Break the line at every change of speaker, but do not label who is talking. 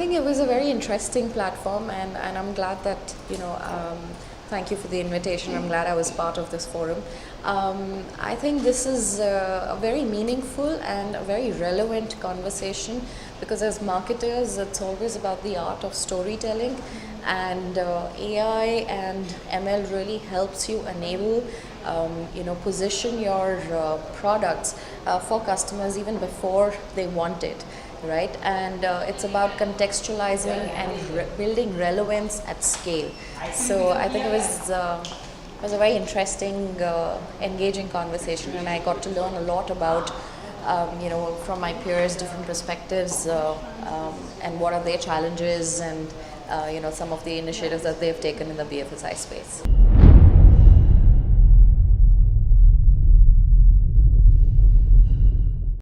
think it was a very interesting platform, and I'm glad that, thank you for the invitation. I'm glad I was part of this forum. I think this is a very meaningful and a very relevant conversation, because as marketers, it's always about the art of storytelling, and AI and ML really helps you enable, position your products for customers even before they want it. Right, and it's about contextualizing and building relevance at scale. So I think it was a very interesting, engaging conversation, and I got to learn a lot about, from my peers, different perspectives, and what are their challenges, and some of the initiatives that they've taken in the BFSI space.